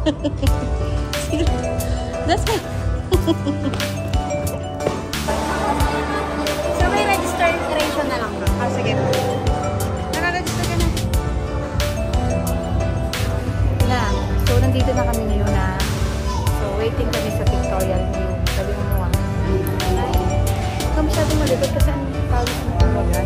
That's it. So may registration na lang bro. Ah, sige. Naka-register ka na. Na. So, nandito na kami ngayon na. So, waiting kami sa pictorial view. Sabi mo mo, huwag ka masyadong malikot kasi ang pawis mo ang wagas.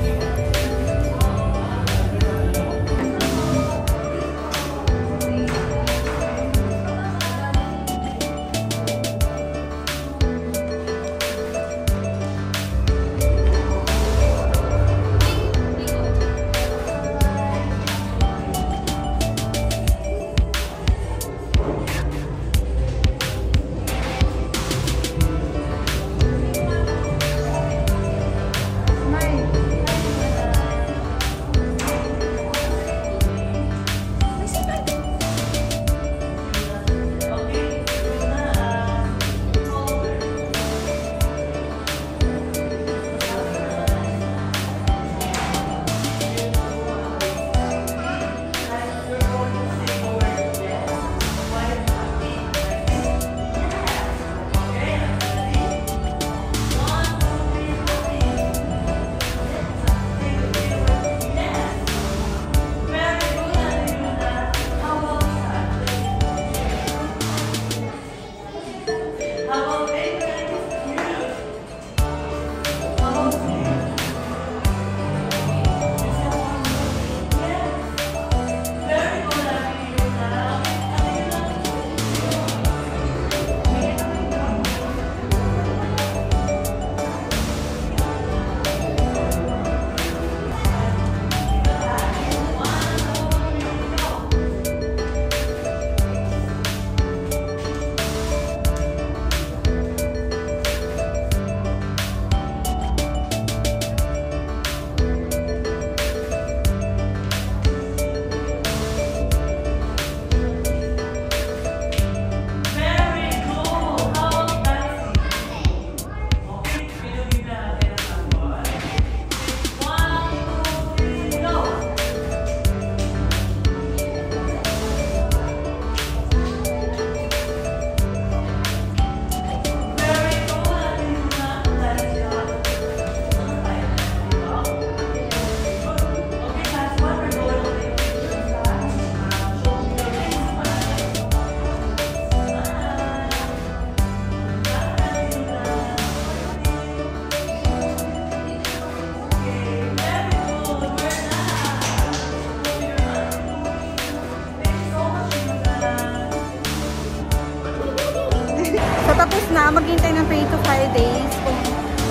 So, tapos na. Maghintay ng 3 to 5 days kung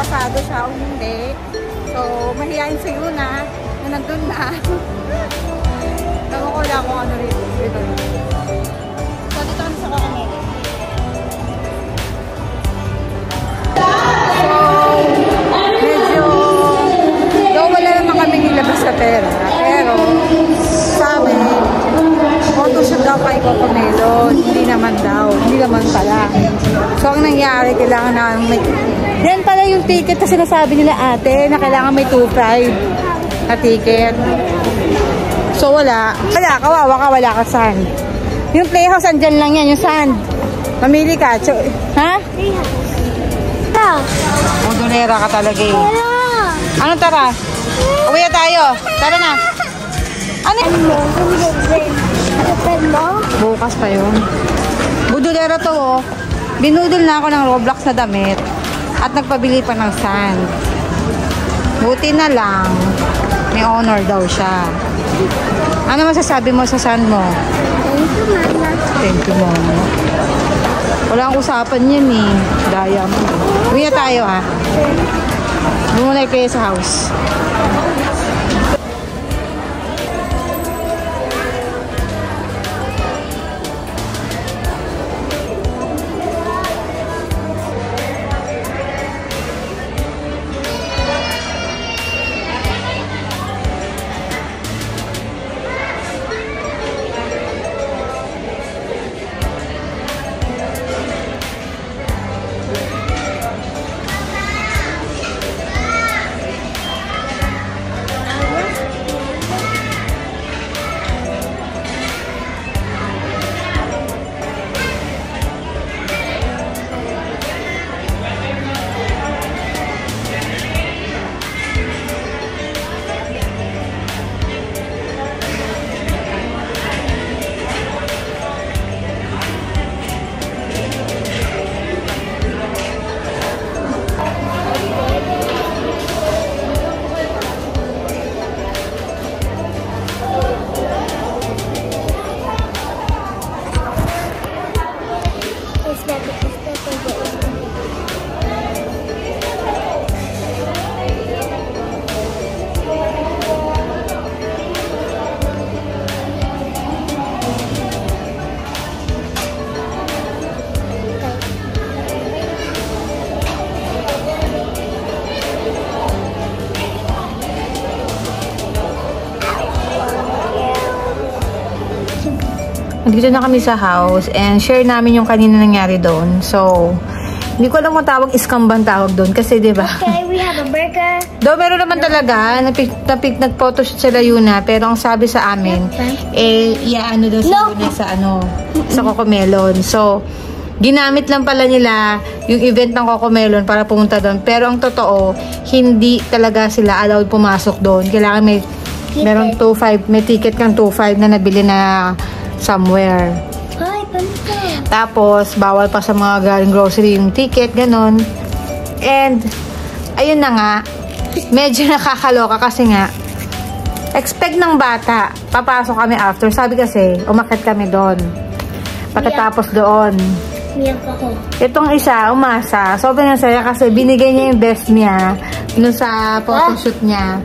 pasado siya o hindi. So, mahihayin sa iyo na nandun na. Tawag ko lang kung ano rito. So, dito kami sa Kakamere. So, medyo though wala naman kami nilabas sa pera. Pero, sa amin, photoshoot daw kay Cocomelon. Hindi naman daw. Hindi naman pala. So, ang nangyari, kailangan na may... Yan pala yung ticket kasi sinasabi nila ate na kailangan may 2.5 na ticket. So, wala. Wala, kawawa ka, wala ka sand. Yung playhouse, andyan lang yan, yung sand. Mamili ka. So, ha? Modulera ka talaga eh. Ano tara? Uwi na tayo. Tara na. Ano? Bukas pa yun. Budulera to oh. Binudol na ako ng Roblox na damit at nagpabili pa ng sand. Buti na lang may honor daw siya. Ano masasabi mo sa sand mo? Thank you, Mama. Thank you, Mama. Wala akong usapan yan eh. Daya mo. Uwi na tayo ha. Muna kayo sa house. Dito na kami sa house and share namin yung kanina nangyari doon. So, hindi ko alam kung tawag scam ba tawag doon kasi 'di ba? Okay, we have a burger. Do meron naman talaga nag-photoshoot sila Yuna pero ang sabi sa amin ano daw sa Yuna sa sa Cocomelon. So, ginamit lang pala nila yung event ng Cocomelon para pumunta doon. Pero ang totoo, hindi talaga sila allowed pumasok doon. Kailangan meron 2.5, may ticket kang 2.5 na nabili na somewhere. Hi, panito. Tapos, bawal pa sa mga galing grocery yung ticket, ganon. And, ayun na nga, medyo nakakaloka kasi nga, expect ng bata, papasok kami after. Sabi kasi, umakyat kami doon. Pagkatapos doon, Miyak ako. itong isa, umasa. Sobrang saya kasi binigay niya yung best niya dun sa photoshoot niya.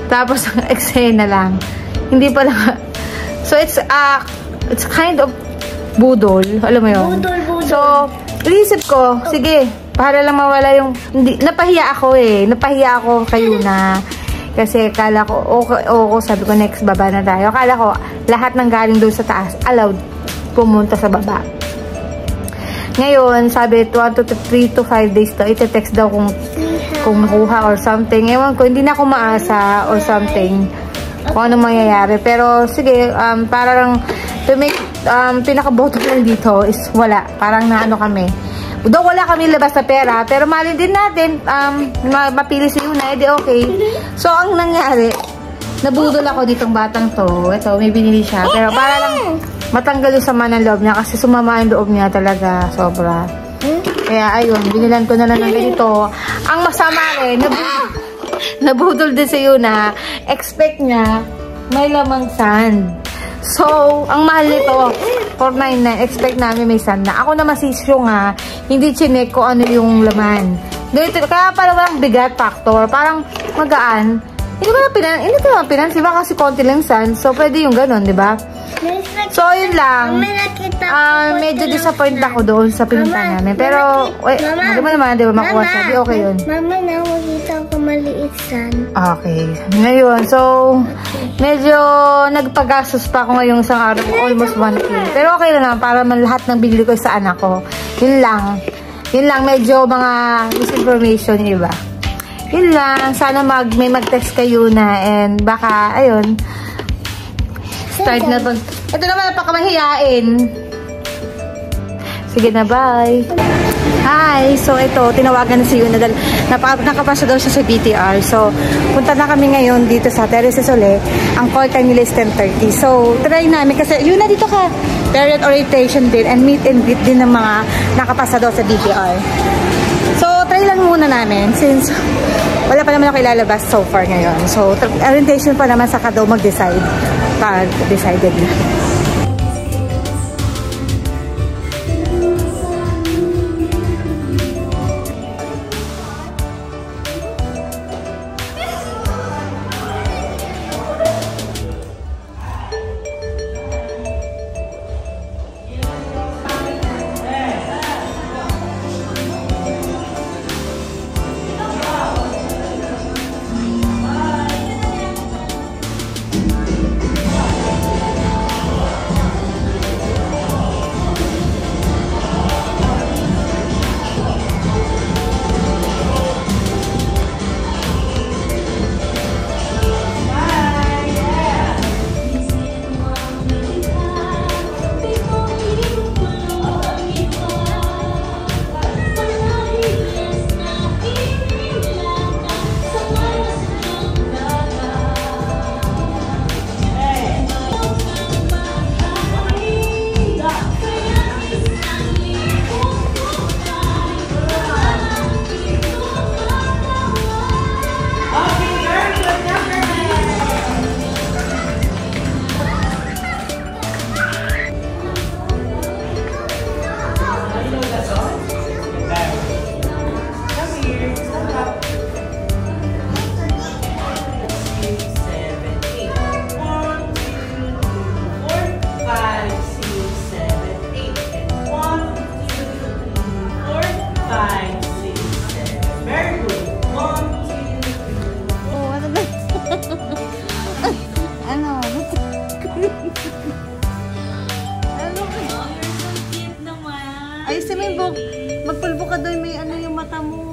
Tapos, ang eksena lang. Hindi pala, so it's kind of budol. Alam mo yun? Budol. So, inisip ko, sige, para lang mawala yung, napahiya ako Napahiya ako kayo na, kasi kala ko, sabi ko, next baba na tayo. Kala ko, lahat ng galing doon sa taas, allowed pumunta sa baba. Ngayon, sabi, 3 to 5 days daw, ite-text daw kung nakuha or something. Ewan ko, hindi na ako maasa or something. Kung anong mangyayari. Pero, sige, para lang, to make, pinaka-bottom lang dito is wala. Parang naano kami. Though wala kami labas na pera, pero mali din natin, mapili si Yuna, edi okay. So, ang nangyari, nabudol ako ditong batang to. Ito, may binili siya. Pero para lang matanggal yung sama ng loob niya kasi sumama ang loob niya talaga, sobra. Kaya, ayun, binilan ko na lang ng ganito. Ang masama rin, nabudol din si Yuna. Expect niya, may lamang sand. So, ang mahal nito, 499, expect namin may sand na. Ako naman si Syo nga, hindi chinek ko ano yung laman. Kaya parang walang bigat factor, parang magaan. Hindi ko na pinansin, kasi konti lang sand. So, pwede yung ganun, di ba? So, yun lang. Medyo disappoint ako doon sa pinunta namin. Pero, hindi mo naman, di ba, makuha siya. Di okay yun. Mama, nakakita ko maliit sand. Okay. Ngayon, so, medyo nagpagastos pa ako ngayong isang araw, almost 1K. Pero okay lang, para lahat ng binili ko sa anak ko. Yun lang. Yun lang, medyo mga misinformation yung iba. Yun lang. Sana may mag-text kayo na and baka, ayun, start na pag... Ito naman, napakamahiyain. Sige na, bye. Hi! So, ito, tinawagan na si Yuna. Nakapasya daw siya sa BTR. So, punta na kami ngayon dito sa Terraces ulit. Ang call time nila is 10:30. So, try namin. Kasi, Yuna, dito ka. Parent orientation din and meet and greet din ng mga nakapasa daw sa BTR. So, try lang muna namin since wala pa naman ako ilalabas so far ngayon. So, orientation pa naman saka daw mag-decide. Pag decided na. magpulbo ka doon, may ano yung mata mo.